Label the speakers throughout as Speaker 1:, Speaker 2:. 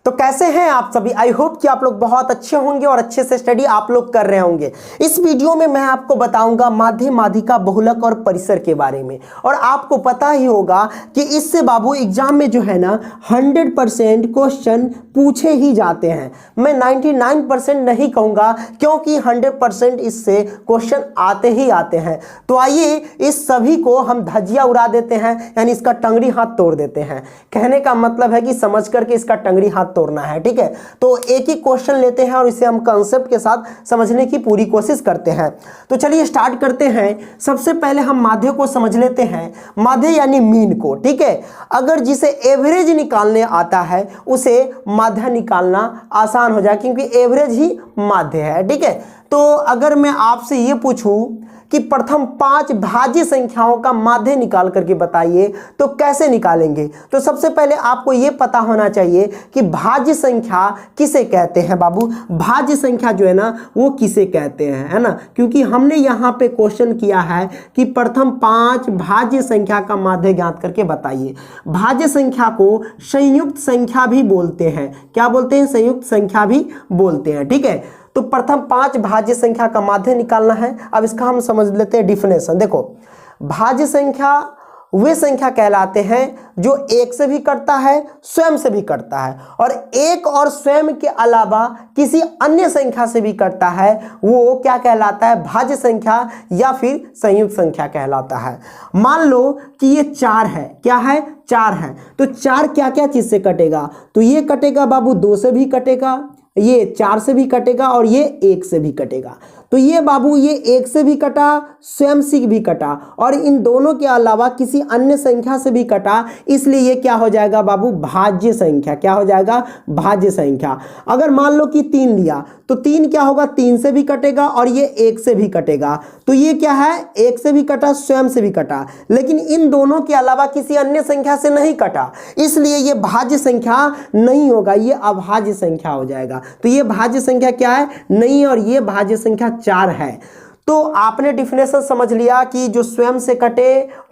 Speaker 1: तो कैसे हैं आप सभी? आई होप कि आप लोग बहुत अच्छे होंगे और अच्छे से स्टडी आप लोग कर रहे होंगे। इस वीडियो में मैं आपको बताऊंगा माध्य, माध्यिका, बहुलक और परिसर के बारे में। और आपको पता ही होगा कि इससे बाबू एग्जाम में जो है ना 100% क्वेश्चन पूछे ही जाते हैं। मैं 99% नहीं कहूंगा, क्योंकि 100% इससे क्वेश्चन आते ही आते हैं। तो आइए इस सभी को हम धज्जियां उड़ा देते हैं, यानी इसका टंगड़ी हाथ तोड़ देते हैं। कहने का मतलब है कि समझ करके इसका टंगड़ी हाथ तोड़ना है, ठीक है। तो एक ही क्वेश्चन लेते हैं और इसे हम कांसेप्ट के साथ समझने की पूरी कोशिश करते हैं। तो चलिए स्टार्ट करते हैं। सबसे पहले हम माध्य को समझ लेते हैं, माध्य यानी मीन को, ठीक है। अगर जिसे एवरेज निकालने आता है उसे माध्य निकालना आसान हो जाए, क्योंकि एवरेज ही माध्य है, ठीक है। तो अगर मैं आपसे ये पूछूं कि प्रथम 5 भाज्य संख्याओं का माध्य निकाल करके बताइए, तो कैसे निकालेंगे? तो सबसे पहले आपको यह पता होना चाहिए कि भाज्य संख्या किसे कहते हैं बाबू। भाज्य संख्या जो है ना वो किसे कहते हैं, है ना, क्योंकि हमने यहाँ पे क्वेश्चन किया है कि प्रथम 5 भाज्य संख्या का माध्य ज्ञात करके बताइए। भाज्य संख्या को संयुक्त संख्या भी बोलते हैं। क्या बोलते हैं? संयुक्त संख्या भी बोलते हैं, ठीक है। तो प्रथम 5 भाज्य संख्या का माध्य निकालना है। अब इसका हम समझ लेते हैं डिफिनेशन। देखो, भाज्य संख्या वे संख्या कहलाते हैं जो एक से भी कटता है, स्वयं से भी कटता है, और एक और स्वयं के अलावा किसी अन्य संख्या से भी कटता है, वो क्या कहलाता है? भाज्य संख्या या फिर संयुक्त संख्या कहलाता है। मान लो कि ये 4 है। क्या है? 4 है। तो 4 क्या क्या चीज से कटेगा? तो ये कटेगा बाबू 2 से भी कटेगा, ये 4 से भी कटेगा, और ये 1 से भी कटेगा। तो ये बाबू ये 1 से भी कटा, स्वयं से भी कटा, और इन दोनों के अलावा किसी अन्य संख्या से भी कटा, इसलिए ये क्या हो जाएगा बाबू? भाज्य संख्या। क्या हो जाएगा? भाज्य संख्या। अगर मान लो कि 3 लिया, तो 3 क्या होगा? 3 से भी कटेगा और ये 1 से भी कटेगा। तो ये क्या है? 1 से भी कटा, स्वयं से भी कटा, लेकिन इन दोनों के अलावा किसी अन्य संख्या से नहीं कटा, इसलिए ये भाज्य संख्या नहीं होगा, ये अभाज्य संख्या हो जाएगा। तो ये भाज्य संख्या क्या है? नहीं, और ये भाज्य संख्या 4 है। तो आपने डिफिनेशन समझ लिया कि जो स्वयं से कटे,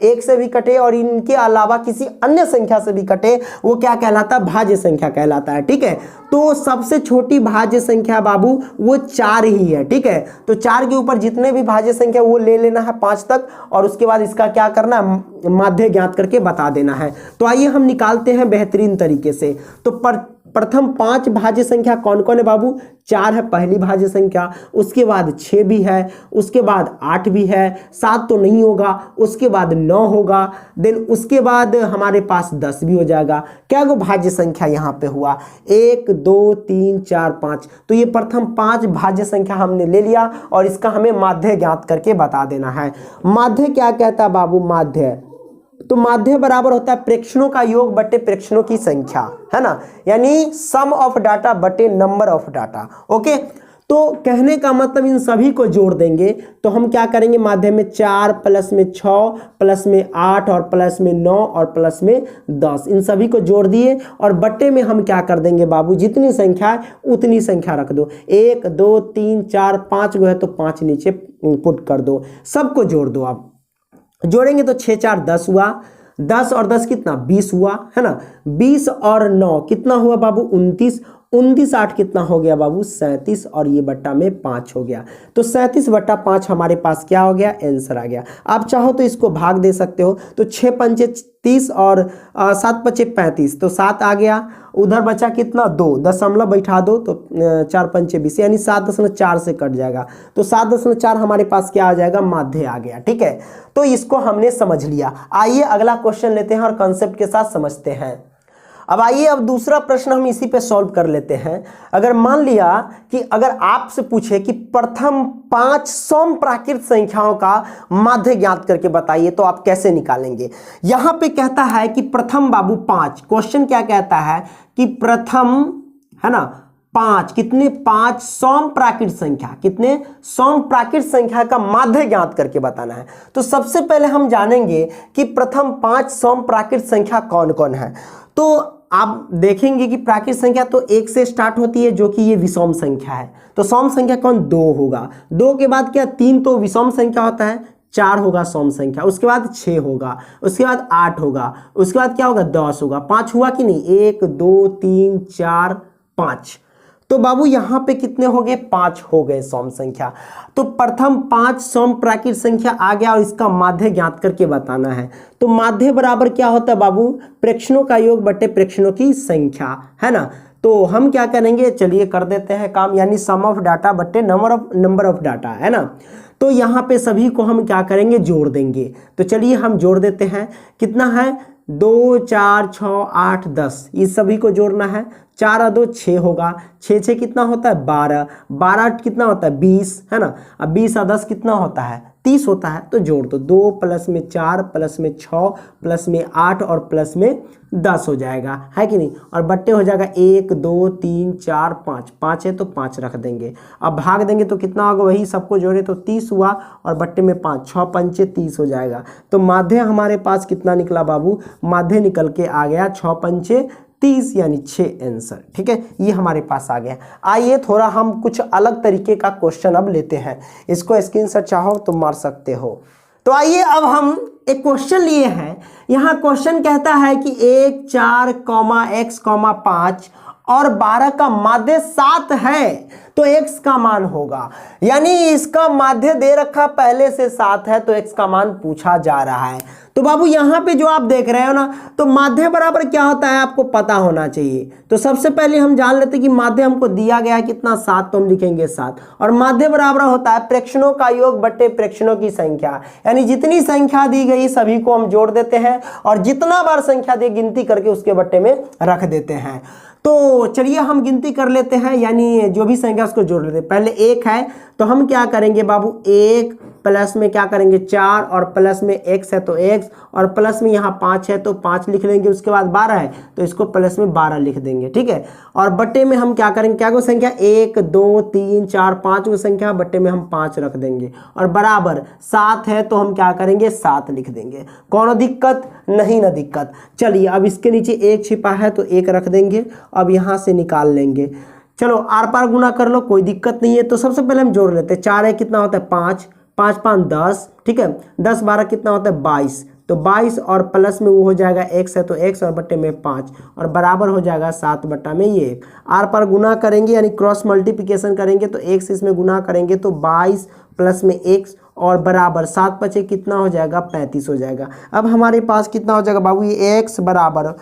Speaker 1: 1 से भी कटे और इनके अलावा किसी अन्य संख्या से भी कटे, वो क्या कहलाता है? भाज्य संख्या कहलाता है, ठीक है। तो सबसे छोटी भाज्य संख्या बाबू वो 4 ही है, ठीक है। तो 4 के ऊपर जितने भी भाज्य संख्या वो ले लेना है 5 तक, और उसके बाद इसका क्या करना है? माध्य ज्ञात करके बता देना है। तो आइए हम निकालते हैं बेहतरीन तरीके से। तो प्रथम 5 भाज्य संख्या कौन कौन है बाबू? 4 है पहली भाज्य संख्या, उसके बाद 6 भी है, उसके बाद 8 भी है, 7 तो नहीं होगा, उसके बाद 9 होगा, देन उसके बाद हमारे पास 10 भी हो जाएगा। क्या वो भाज्य संख्या यहाँ पे हुआ? 1 2 3 4 5। तो ये प्रथम 5 भाज्य संख्या हमने ले लिया, और इसका हमें माध्य ज्ञात करके बता देना है। माध्य क्या कहता है बाबू? माध्य तो माध्य बराबर होता है प्रेक्षणों का योग बटे प्रेक्षणों की संख्या, है ना, यानी सम ऑफ डाटा बटे नंबर ऑफ डाटा। ओके, तो कहने का मतलब इन सभी को जोड़ देंगे तो हम क्या करेंगे? माध्य में 4 प्लस में 6 प्लस में 8 और प्लस में 9 और प्लस में 10, इन सभी को जोड़ दिए, और बट्टे में हम क्या कर देंगे बाबू? जितनी संख्या है उतनी संख्या रख दो। 1 2 3 4 5 गो है तो 5 नीचे पुट कर दो, सबको जोड़ दो। आप जोड़ेंगे तो 6 4 10 हुआ, 10 और 10 कितना? 20 हुआ, है ना। 20 और 9 कितना हुआ बाबू? 29, 29 8 कितना हो गया बाबू? 37, और ये बट्टा में 5 हो गया। तो 37 बट्टा 5 हमारे पास क्या हो गया? आंसर आ गया। आप चाहो तो इसको भाग दे सकते हो, तो 6 पंचे 30 और 7 पचे 35, तो 7 आ गया। उधर बचा कितना? 2, दशमलव बैठा दो तो 4 पंचे 20, यानी 7.4 से कट जाएगा। तो 7.4 हमारे पास क्या आ जाएगा? माध्य आ गया, ठीक है। तो इसको हमने समझ लिया। आइए अगला क्वेश्चन लेते हैं और कॉन्सेप्ट के साथ समझते हैं। अब आइए अब दूसरा प्रश्न हम इसी पे सॉल्व कर लेते हैं। अगर मान लिया कि अगर आपसे पूछे कि प्रथम 5 सम प्राकृत संख्याओं का माध्य ज्ञात करके बताइए, तो आप कैसे निकालेंगे? यहां पे कहता है कि प्रथम बाबू 5, क्वेश्चन क्या कहता है कि प्रथम, है ना, 5 कितने? 5 सम प्राकृत संख्या, कितने? सम प्राकृत संख्या का माध्य ज्ञात करके बताना है। तो सबसे पहले हम जानेंगे कि प्रथम 5 सम प्राकृत संख्या कौन कौन है। तो आप देखेंगे कि प्राकृत संख्या तो 1 से स्टार्ट होती है, जो कि ये विषम संख्या है। तो सम संख्या कौन? 2 होगा। 2 के बाद क्या? 3 तो विषम संख्या होता है, 4 होगा सम संख्या, उसके बाद 6 होगा, उसके बाद 8 होगा, उसके बाद क्या होगा 10 होगा, 5 हुआ कि नहीं, 1 2 3 4 5। तो बाबू यहाँ पे कितने हो गए, 5 हो गए सम संख्या। तो प्रथम 5 सम प्राकृत संख्या आ गया और इसका माध्य ज्ञात करके बताना है। तो माध्य बराबर क्या होता है बाबू, प्रेक्षणों का योग बटे प्रेक्षणों की संख्या, है ना। तो हम क्या करेंगे, चलिए कर देते हैं काम, यानी सम ऑफ डाटा बटे नंबर ऑफ डाटा, है ना। तो यहाँ पे सभी को हम क्या करेंगे, जोड़ देंगे। तो चलिए हम जोड़ देते हैं, कितना है 2 4 6 8 10, इस सभी को जोड़ना है। 4 और 2 6 होगा, 6 6 कितना होता है 12, 12 कितना होता है 20, है ना। अब 20 और 10 कितना होता है 30 होता है। तो जोड़ दो, 2 प्लस में 4 प्लस में 6 प्लस में 8 और प्लस में 10 हो जाएगा, है कि नहीं। और बट्टे हो जाएगा 1 2 3 4 5, 5 है तो 5 रख देंगे। अब भाग देंगे तो कितना होगा, वही सबको जोड़े तो 30 हुआ और बट्टे में 5, 6 पंचे 30 हो जाएगा। तो माध्य हमारे पास कितना निकला बाबू, माध्य निकल के आ गया 6 पंचे 30 यानी 6 आंसर, ठीक है, ये हमारे पास आ गया। आइए थोड़ा हम कुछ अलग तरीके का क्वेश्चन अब लेते हैं, इसको स्क्रीनशॉट चाहो तो मार सकते हो। तो आइए अब हम एक क्वेश्चन लिए हैं। यहाँ क्वेश्चन कहता है कि 1 4 x 5 और 12 का माध्य 7 है तो x का मान होगा, यानी इसका माध्य दे रखा पहले से 7 है तो x का मान पूछा जा रहा है। तो बाबू यहाँ पे जो आप देख रहे हो ना, तो माध्य बराबर क्या होता है आपको पता होना चाहिए। तो सबसे पहले हम जान लेते हैं कि माध्य हमको दिया गया है कितना 7, तो हम लिखेंगे 7। और माध्य बराबर होता है प्रेक्षणों का योग बटे प्रेक्षणों की संख्या, यानी जितनी संख्या दी गई सभी को हम जोड़ देते हैं और जितना बार संख्या दी गिनती करके उसके बट्टे में रख देते हैं। तो चलिए हम गिनती कर लेते हैं, यानी जो भी संख्या उसको जोड़ लेते हैं। पहले 1 है तो हम क्या करेंगे बाबू, 1 प्लस में क्या करेंगे 4 और प्लस में x है तो x और प्लस में यहाँ 5 है तो 5 लिख लेंगे। उसके बाद 12 है तो इसको प्लस में 12 लिख देंगे, ठीक है। और बट्टे में हम क्या करेंगे, क्या को संख्या 1 2 3 4 5 को संख्या, बट्टे में हम 5 रख देंगे। और बराबर 7 है तो हम क्या करेंगे 7 लिख देंगे। कौन दिक्कत, नहीं ना दिक्कत। चलिए अब इसके नीचे 1 छिपा है तो 1 रख देंगे। अब यहाँ से निकाल लेंगे, चलो आर पार गुना कर लो, कोई दिक्कत नहीं है। तो सबसे पहले हम जोड़ लेते हैं, 4 है कितना होता है 5, 5 5 10, ठीक है। 10 12 कितना होता है 22, तो 22 और प्लस में वो हो जाएगा x है तो x और बट्टे में 5 और बराबर हो जाएगा 7 बट्टा में ये 1। आर पर गुना करेंगे यानी क्रॉस मल्टीप्लिकेशन करेंगे तो x इसमें गुना करेंगे तो 22 प्लस में x और बराबर 7 पचे कितना हो जाएगा 35 हो जाएगा। अब हमारे पास कितना हो जाएगा बाबू, ये x बराबर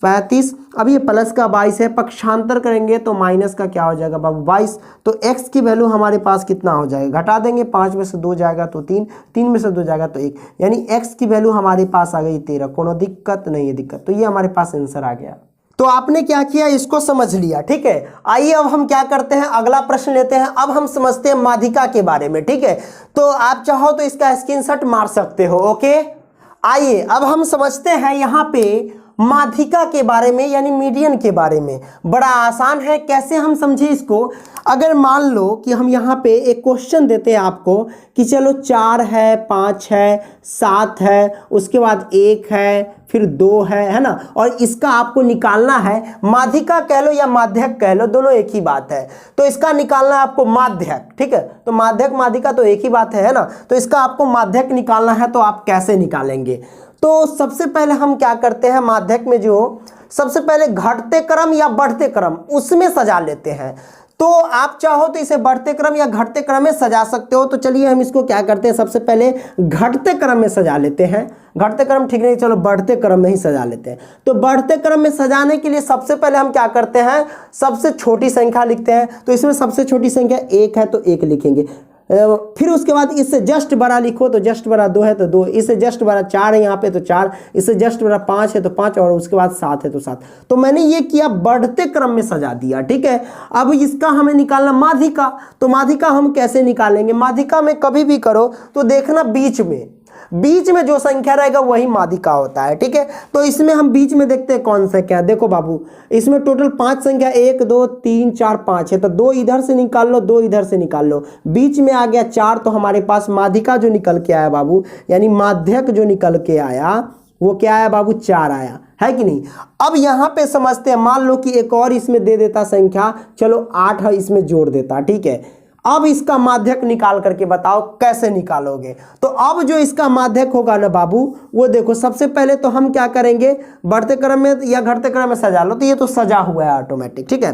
Speaker 1: 35, अब ये प्लस का 22 है, पक्षांतर करेंगे तो माइनस का क्या हो जाएगा बाबू 22। तो x की वैल्यू हमारे पास कितना हो जाएगा, घटा देंगे, 5 में से 2 जाएगा तो 3, 3 में से 2 जाएगा तो 1, यानी x की वैल्यू हमारे पास आ गई 13। कोनो दिक्कत नहीं है, दिक्कत। तो ये हमारे पास आंसर आ गया। तो आपने क्या किया, इसको समझ लिया, ठीक है। आइए अब हम क्या करते हैं, अगला प्रश्न लेते हैं। अब हम समझते हैं माध्यिका के बारे में, ठीक है। तो आप चाहो तो इसका स्क्रीनशॉट मार सकते हो, ओके। आइए अब हम समझते हैं यहाँ पे माध्यिका के बारे में, यानी मीडियन के बारे में। बड़ा आसान है, कैसे हम समझे इसको। अगर मान लो कि हम यहाँ पे एक क्वेश्चन देते हैं आपको कि चलो 4 है 5 है 7 है, उसके बाद 1 है फिर 2 है ना, और इसका आपको निकालना है। माध्यिका कह लो या माध्यक कह लो, दोनों एक ही बात है। तो इसका निकालना है आपको माध्यक, ठीक है। तो माध्यक माध्यिका तो एक ही बात है ना। तो इसका आपको माध्यक निकालना है, तो आप कैसे निकालेंगे। तो सबसे पहले हम क्या करते हैं, माध्यक में जो सबसे पहले घटते क्रम या बढ़ते क्रम उसमें सजा लेते हैं। तो आप चाहो तो इसे बढ़ते क्रम या घटते क्रम में सजा सकते हो। तो चलिए हम इसको क्या करते हैं, सबसे पहले घटते क्रम में सजा लेते हैं। घटते क्रम ठीक नहीं, चलो बढ़ते क्रम में ही सजा लेते हैं। तो बढ़ते क्रम में सजाने के लिए सबसे पहले हम क्या करते हैं, सबसे छोटी संख्या लिखते हैं। तो इसमें सबसे छोटी संख्या 1 है तो 1 लिखेंगे। फिर उसके बाद इससे जस्ट बड़ा लिखो तो जस्ट बड़ा 2 है तो 2, इससे जस्ट बड़ा 4 है यहाँ पे तो 4, इससे जस्ट बड़ा 5 है तो 5 और उसके बाद 7 है तो 7। तो मैंने ये किया, बढ़ते क्रम में सजा दिया, ठीक है। अब इसका हमें निकालना माध्यिका। तो माध्यिका हम कैसे निकालेंगे, माध्यिका में कभी भी करो तो देखना बीच में जो संख्या रहेगा वही माध्यिका होता है, ठीक है। तो इसमें हम बीच में देखते हैं कौन सा क्या है। देखो बाबू, इसमें टोटल 5 संख्या 1 2 3 4 5 है, तो 2 इधर से निकाल लो, 2 इधर से निकाल लो, बीच में आ गया 4। तो हमारे पास माध्यिका जो निकल के आया बाबू, यानी माध्यक जो निकल के आया वो क्या आया बाबू, 4 आया, है कि नहीं। अब यहाँ पे समझते हैं, मान लो कि एक और इसमें दे देता संख्या, चलो 8 है इसमें जोड़ देता, ठीक है। अब इसका माध्यक निकाल करके बताओ कैसे निकालोगे। तो अब जो इसका माध्यक होगा ना बाबू, वो देखो सबसे पहले तो हम क्या करेंगे, बढ़ते क्रम में या घटते क्रम में सजा लो, तो ये तो सजा हुआ है ऑटोमेटिक, ठीक है।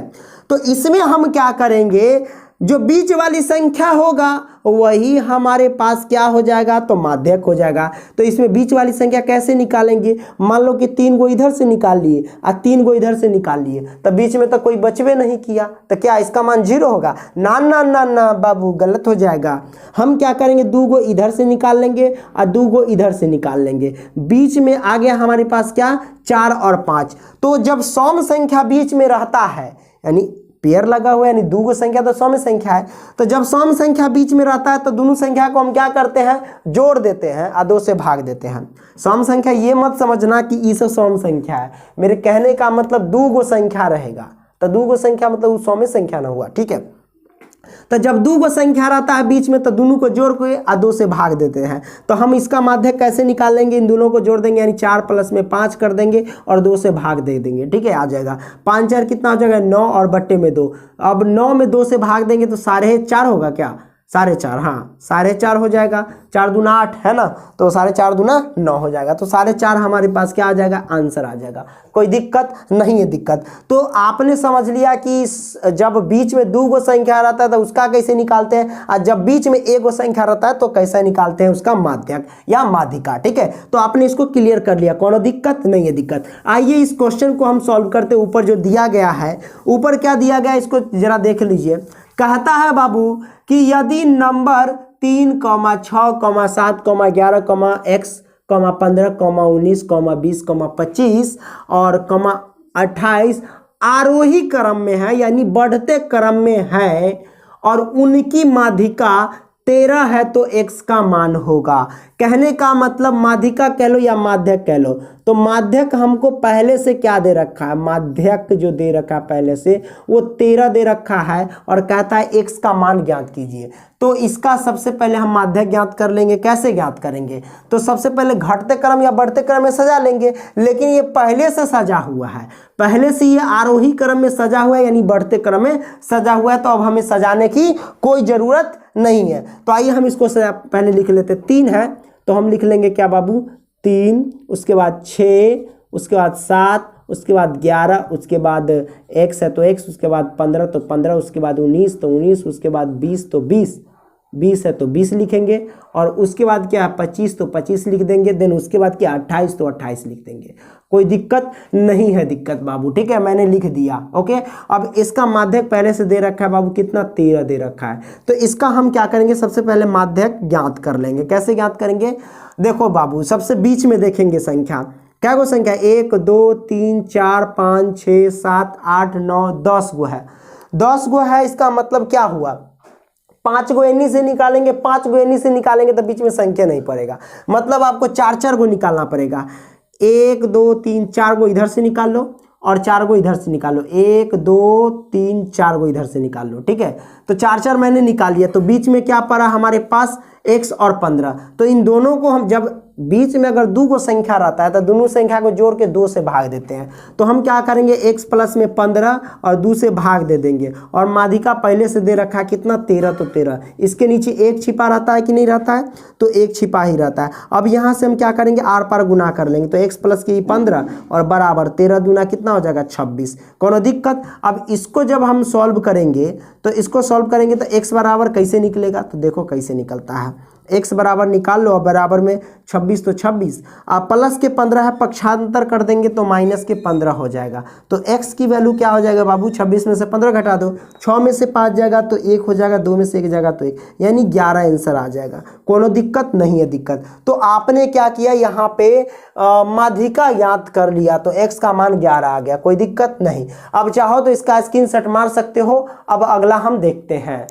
Speaker 1: तो इसमें हम क्या करेंगे, जो बीच वाली संख्या होगा वही हमारे पास क्या हो जाएगा, तो माध्यक हो जाएगा। तो इसमें बीच वाली संख्या कैसे निकालेंगे, मान लो कि 3 गो इधर से निकाल लिए और 3 गो इधर से निकाल लिए, तो बीच में तो कोई बचवे नहीं किया, तो क्या इसका मान 0 होगा? ना ना ना ना बाबू, गलत हो जाएगा। हम क्या करेंगे, 2 गो इधर से निकाल लेंगे और 2 गो इधर से निकाल लेंगे, बीच में आ गया हमारे पास क्या, 4 और 5। तो जब सम संख्या बीच में रहता है, यानी पेयर लगा हुआ है, यानी 2 गो संख्या तो सम संख्या है, तो जब सम संख्या बीच में रहता है तो दोनों संख्या को हम क्या करते हैं, जोड़ देते हैं और 2 से भाग देते हैं। सम संख्या ये मत समझना कि ये सब सम संख्या है, मेरे कहने का मतलब 2 गो संख्या रहेगा, तो 2 गो संख्या मतलब वो सम संख्या ना हुआ, ठीक है। तो जब 2 गो संख्या रहता है बीच में तो दोनों को जोड़ के और 2 से भाग देते हैं। तो हम इसका माध्यक कैसे निकालेंगे, इन दोनों को जोड़ देंगे, यानी 4 प्लस में 5 कर देंगे और 2 से भाग दे देंगे, ठीक है। आ जाएगा 5 4 कितना हो जाएगा, 9 और बट्टे में 2। अब 9 में 2 से भाग देंगे तो 4.5 होगा, क्या 4.5, हाँ 4.5 हो जाएगा, 4 दूना 8 है ना, तो 4.5 दूना 9 हो जाएगा, तो 4.5 हमारे पास क्या आ जाएगा, आंसर आ जाएगा। कोई दिक्कत नहीं है दिक्कत। तो आपने समझ लिया कि जब बीच में 2 गो संख्या रहता है तो उसका कैसे निकालते हैं, और जब बीच में 1 गो संख्या रहता है तो कैसे निकालते हैं उसका माध्यक या माध्यिका, ठीक है। तो आपने इसको क्लियर कर लिया, कोनो दिक्कत नहीं है दिक्कत। आइए इस क्वेश्चन को हम सॉल्व करते। ऊपर जो दिया गया है, ऊपर क्या दिया गया है इसको जरा देख लीजिए। कहता है बाबू कि यदि नंबर 3, 6, 7, 11, x, 15, 19, 20, 25 और 28 आरोही क्रम में है, यानी बढ़ते क्रम में है, और उनकी माध्यिका 13 है, तो x का मान होगा। कहने का मतलब माध्यिका कह लो या माध्यक कह लो, तो माध्यक हमको पहले से क्या दे रखा है, माध्यक जो दे रखा है पहले से वो 13 दे रखा है, और कहता है x का मान ज्ञात कीजिए। तो इसका सबसे पहले हम माध्यक ज्ञात कर लेंगे। कैसे ज्ञात करेंगे, तो सबसे पहले घटते क्रम या बढ़ते क्रम में सजा लेंगे, लेकिन ये पहले से सजा हुआ है, पहले से ये आरोही क्रम में सजा हुआ है, यानी बढ़ते क्रम में सजा हुआ है, तो अब हमें सजाने की कोई ज़रूरत नहीं है। तो आइए हम इसको पहले लिख लेते। 3 है तो हम लिख लेंगे क्या बाबू, 3, उसके बाद 6, उसके बाद 7, उसके बाद 11, उसके बाद x है तो x, उसके बाद 15 तो 15, उसके बाद 19 तो 19, उसके बाद 20 तो 20 है तो 20 लिखेंगे, और उसके बाद क्या 25 तो 25 लिख देंगे। देन उसके बाद क्या 28 तो 28 लिख देंगे। कोई दिक्कत नहीं है दिक्कत बाबू, ठीक है, मैंने लिख दिया। ओके, अब इसका माध्यक पहले से दे रखा है बाबू, कितना 13 दे रखा है, तो इसका हम क्या करेंगे, सबसे पहले माध्यक ज्ञात कर लेंगे। कैसे ज्ञात करेंगे, देखो बाबू सबसे बीच में देखेंगे संख्या, क्या गो संख्या 1 2 3 4 5 6 7 8 9 10 गो है, 10 गो है। इसका मतलब क्या हुआ, 5 गो एनी से निकालेंगे, 5 गो एनी से निकालेंगे तो बीच में संख्या नहीं पड़ेगा, मतलब आपको 4 गो निकालना पड़ेगा। 1 2 3 4 गो इधर से निकाल लो और 4 गो इधर से निकालो, 1 2 3 4 गो इधर से निकाल लो, ठीक है। तो 4 मैंने निकाल लिया, तो बीच में क्या पड़ा हमारे पास x और 15। तो इन दोनों को हम जब बीच में अगर 2 गो संख्या रहता है तो दोनों संख्या को जोड़ के 2 से भाग देते हैं। तो हम क्या करेंगे, x प्लस में 15 और 2 से भाग दे देंगे, और माध्यिका पहले से दे रखा है कितना 13, तो 13। इसके नीचे 1 छिपा रहता है कि नहीं रहता है, तो 1 छिपा ही रहता है। अब यहाँ से हम क्या करेंगे, आर पार गुना कर लेंगे, तो x प्लस की 15 और बराबर 13 दूना कितना हो जाएगा 26। कोनो दिक्कत। अब इसको जब हम सॉल्व करेंगे तो इसको सॉल्व करेंगे तो x बराबर कैसे निकलेगा, तो देखो कैसे निकलता है। x बराबर निकाल लो, बराबर में 26 तो 26, आप प्लस के 15 है, पक्षांतर कर देंगे तो माइनस के 15 हो जाएगा। तो x की वैल्यू क्या हो जाएगा बाबू, 26 में से 15 घटा दो, 6 में से 5 जाएगा तो 1 हो जाएगा, 2 में से 1 जाएगा तो 1, यानी 11 आंसर आ जाएगा। कोनो दिक्कत नहीं है दिक्कत। तो आपने क्या किया, यहाँ पे माध्यिका ज्ञात कर लिया, तो x का मान 11 आ गया, कोई दिक्कत नहीं। अब चाहो तो इसका स्क्रीनशॉट मार सकते हो। अब अगला हम देखते हैं।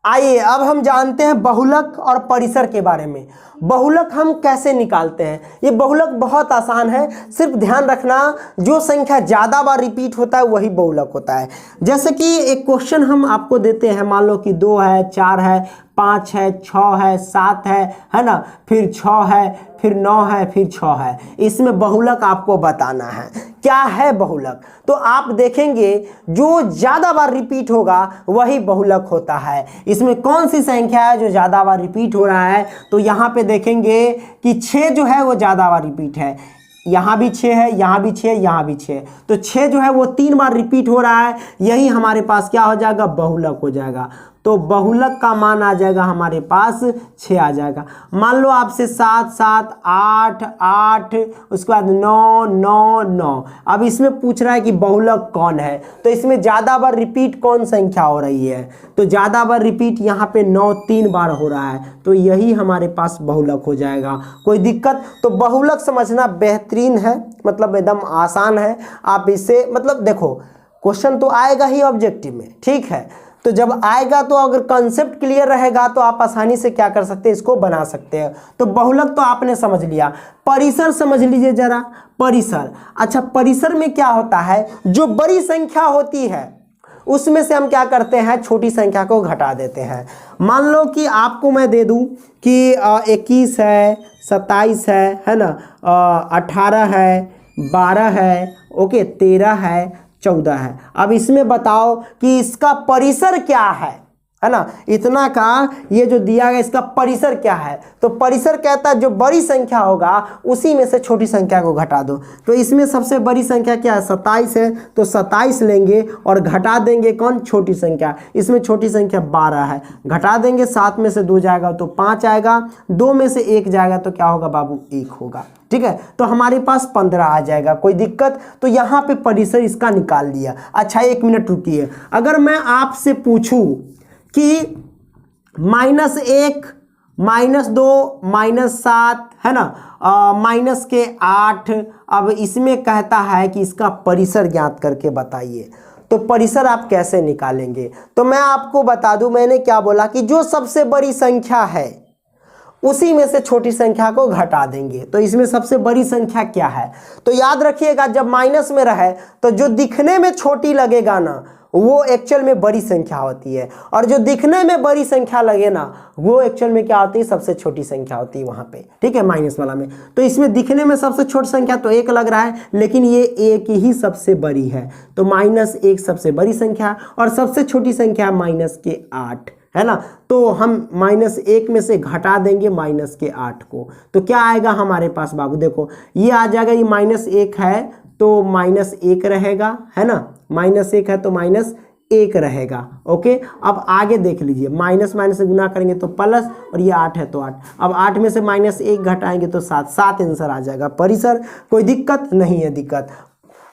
Speaker 1: आइए अब हम जानते हैं बहुलक और परिसर के बारे में। बहुलक हम कैसे निकालते हैं, ये बहुलक बहुत आसान है, सिर्फ ध्यान रखना जो संख्या ज़्यादा बार रिपीट होता है वही बहुलक होता है। जैसे कि एक क्वेश्चन हम आपको देते हैं, मान लो कि 2 है, 4 है, 5 है, 6 है, 7 है ना, फिर 6 है, फिर 9 है, फिर 6 है। इसमें बहुलक आपको बताना है। क्या है बहुलक? तो आप देखेंगे जो ज़्यादा बार रिपीट होगा वही बहुलक होता है। इसमें कौन सी संख्या है जो ज़्यादा बार रिपीट हो रहा है? तो यहाँ पे देखेंगे कि 6 जो है वो ज़्यादा बार रिपीट है, यहाँ भी 6 है, यहाँ भी 6 है, यहाँ भी 6 है। तो 6 जो है वो 3 बार रिपीट हो रहा है, यही हमारे पास क्या हो जाएगा? बहुलक हो जाएगा। तो बहुलक का मान आ जाएगा हमारे पास 6 आ जाएगा। मान लो आपसे 7 7 8 8 उसके बाद 9 9 9। अब इसमें पूछ रहा है कि बहुलक कौन है, तो इसमें ज़्यादा बार रिपीट कौन संख्या हो रही है? तो ज़्यादा बार रिपीट यहाँ पे 9 3 बार हो रहा है, तो यही हमारे पास बहुलक हो जाएगा। कोई दिक्कत? तो बहुलक समझना बेहतरीन है, मतलब एकदम आसान है। आप इसे मतलब देखो क्वेश्चन तो आएगा ही ऑब्जेक्टिव में, ठीक है। तो जब आएगा तो अगर कंसेप्ट क्लियर रहेगा तो आप आसानी से क्या कर सकते हैं? इसको बना सकते हैं। तो बहुलक तो आपने समझ लिया। परिसर समझ लीजिए जरा। परिसर, अच्छा परिसर में क्या होता है? जो बड़ी संख्या होती है उसमें से हम क्या करते हैं? छोटी संख्या को घटा देते हैं। मान लो कि आपको मैं दे दूं कि 21 है, 27 है ना, 18 है, 12 है, ओके, 13 है, 14 है। अब इसमें बताओ कि इसका परिसर क्या है ना? इतना का ये जो दिया गया इसका परिसर क्या है? तो परिसर कहता है जो बड़ी संख्या होगा उसी में से छोटी संख्या को घटा दो। तो इसमें सबसे बड़ी संख्या क्या है? 27 है, तो 27 लेंगे और घटा देंगे कौन? छोटी संख्या। इसमें छोटी संख्या 12 है, घटा देंगे, 7 में से 2 जाएगा तो 5 आएगा, 2 में से 1 जाएगा तो क्या होगा बाबू? 1 होगा, ठीक है। तो हमारे पास 15 आ जाएगा। कोई दिक्कत? तो यहाँ पे परिसर इसका निकाल लिया। अच्छा 1 मिनट रुकिए, अगर मैं आपसे पूछूं कि -1 -2 -7 है ना, -8, अब इसमें कहता है कि इसका परिसर ज्ञात करके बताइए। तो परिसर आप कैसे निकालेंगे? तो मैं आपको बता दूं, मैंने क्या बोला कि जो सबसे बड़ी संख्या है उसी में से छोटी संख्या को घटा देंगे। तो इसमें सबसे बड़ी संख्या क्या है? तो याद रखिएगा जब माइनस में रहे तो जो दिखने में छोटी लगेगा ना वो एक्चुअल में बड़ी संख्या होती है, और जो दिखने में बड़ी संख्या लगे ना वो एक्चुअल में क्या होती है? सबसे छोटी संख्या होती है वहां पे, ठीक है, माइनस वाला में। तो इसमें दिखने में सबसे छोटी संख्या तो 1 लग रहा है, लेकिन ये 1 ही सबसे बड़ी है। तो -1 सबसे बड़ी संख्या और सबसे छोटी संख्या -8 है ना। तो हम -1 में से घटा देंगे -8 को, तो क्या आएगा हमारे पास बाबू? देखो ये आ जाएगा, ये -1 है तो -1 रहेगा, है ना, -1 है तो -1 रहेगा, ओके। अब आगे देख लीजिए, माइनस माइनस से गुना करेंगे तो प्लस, और ये 8 है तो 8। अब 8 में से -1 घटाएंगे तो 7 आंसर आ जाएगा परिसर। कोई दिक्कत नहीं है? दिक्कत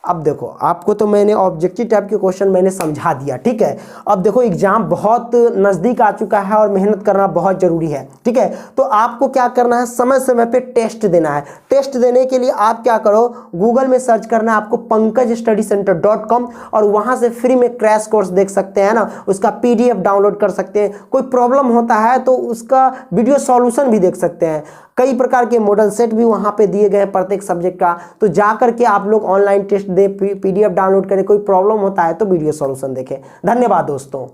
Speaker 1: अब देखो, आपको तो मैंने ऑब्जेक्टिव टाइप के क्वेश्चन मैंने समझा दिया, ठीक है। अब देखो एग्जाम बहुत नज़दीक आ चुका है और मेहनत करना बहुत ज़रूरी है, ठीक है। तो आपको क्या करना है? समय समय पे टेस्ट देना है। टेस्ट देने के लिए आप क्या करो, गूगल में सर्च करना है आपको pankajstudycenter.com, और वहाँ से फ्री में क्रैश कोर्स देख सकते हैं ना, उसका PDF डाउनलोड कर सकते हैं। कोई प्रॉब्लम होता है तो उसका वीडियो सॉल्यूशन भी देख सकते हैं। कई प्रकार के मॉडल सेट भी वहाँ पे दिए गए हैं प्रत्येक सब्जेक्ट का। तो जा करके आप लोग ऑनलाइन टेस्ट दे, PDF डाउनलोड करें। कोई प्रॉब्लम होता है तो वीडियो सॉल्यूशन देखें। धन्यवाद दोस्तों।